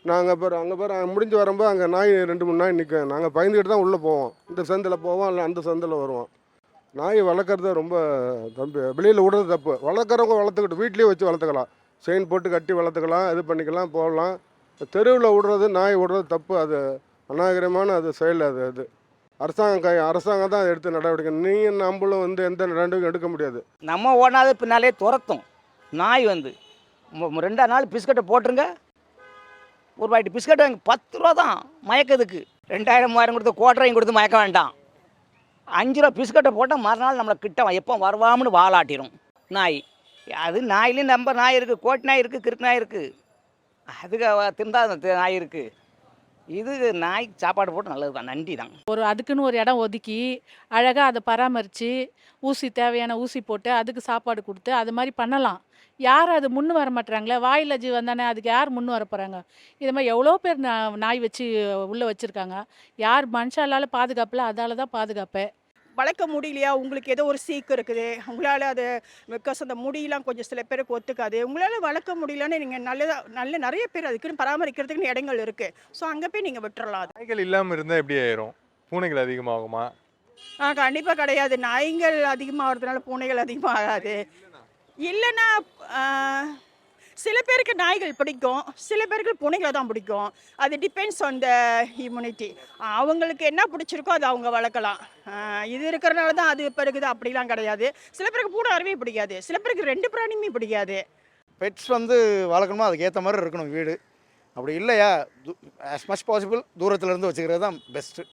நாங்கள் அங்கே முடிஞ்சு வரும்போது அங்கே நாய் 2 3 நாய் நிற்கும். நாங்கள் பயந்துக்கிட்டு தான் உள்ளே போவோம். இந்த சந்தில் போவோம், இல்லை அந்த சந்தில் வருவோம். நாய் வளர்க்குறது ரொம்ப தம்பி, வெளியில் விடுறது தப்பு. வளர்க்குறவங்க வளர்த்துக்கிட்டு வீட்லேயே வச்சு வளர்த்துக்கலாம். செயின் போட்டு கட்டி வளர்த்துக்கலாம், இது பண்ணிக்கலாம், போடலாம். தெருவில் விடுறது, நாய் விடுறது தப்பு. அது அநாகரிகமான அது செயல். அது அரசாங்கம் தான் அதை எடுத்து நடவடிக்கை. நீங்கள் நம்மளும் எந்த நடவடிக்கையும் எடுக்க முடியாது. நம்ம ஓடாத பின்னாலே துரத்தும் நாய் வந்து. 2 நாள் பிஸ்கட்டை போட்டுருங்க, ஒரு பாக்கெட் பிஸ்கட் வாங்கி 10 ரூபா தான் மயக்கிறதுக்கு. 2000 3000 கொடுத்து கோட்டரையும் கொடுத்து மயக்க வேண்டாம். 5 ரூபா பிஸ்கட்டை போட்டால் மறுநாள் நம்மளை கிட்ட எப்போ வருவாம்னு வாலாட்டிடும் நாய். அது நாயிலையும் நம்ம நாய் இருக்குது, கோட்டு நாய் இருக்குது, கிறுக்கு நாய் இருக்குது. அதுக்கு திண்டா நாய் இருக்குது. இது நாய்க்கு சாப்பாடு போட்டு நல்லது தான், நன்றி தான். அதுக்குன்னு ஒரு இடம் ஒதுக்கி அழகாக அதை பராமரித்து ஊசி தேவையான ஊசி போட்டு அதுக்கு சாப்பாடு கொடுத்து அது மாதிரி பண்ணலாம். யார் அது முன்னு வர மாட்டுறாங்களே, வாயில் ஜீவன் தானே, அதுக்கு யார் முன் வர போகிறாங்க? இது மாதிரி எவ்வளோ பேர் நாய் வச்சு உள்ளே வச்சுருக்காங்க. யார் மனுஷாலால் பாதுகாப்பில், அதால் தான் பாதுகாப்பு. வளர்க்க முடியலையா, உங்களுக்கு ஏதோ ஒரு சீக்கு இருக்குது, உங்களால் அது பிகாஸ் அந்த முடியெலாம் கொஞ்சம் சில பேருக்கு ஒத்துக்காது, உங்களால் வளர்க்க முடியலன்னு நீங்கள் நல்ல நிறைய பேர் அதுக்குன்னு பராமரிக்கிறதுக்குன்னு இடங்கள் இருக்குது. ஸோ அங்கே போய் நீங்கள் விட்டுறலாம். அது நாய்கள் இல்லாமல் இருந்தால் எப்படி ஆயிரும்? பூனைகள் அதிகமாகுமா? கண்டிப்பாக கிடையாது. நாய்கள் அதிகமாகிறதுனால பூனைகள் அதிகமாகாது. இல்லைன்னா சில பேருக்கு நாய்கள் பிடிக்கும், சில பேருக்கு பூனைகளை தான் பிடிக்கும். அது டிபெண்ட்ஸ் ஆன் த இம்யூனிட்டி. அவங்களுக்கு என்ன பிடிச்சிருக்கோ அதை அவங்க வளர்க்கலாம். இது இருக்கிறனால தான் அது இப்போ இருக்குது அப்படிலாம் கிடையாது. சில பேருக்கு பூனை அறவே பிடிக்காது, சில பேருக்கு 2 பிராணியுமே பிடிக்காது. பெட்ஸ் வளர்க்கணுமோ அதுக்கு ஏற்ற மாதிரி இருக்கணும் வீடு. அப்படி இல்லையா, as much possible தூரத்தில் இருந்து வச்சுக்கிறது தான் பெஸ்ட்டு.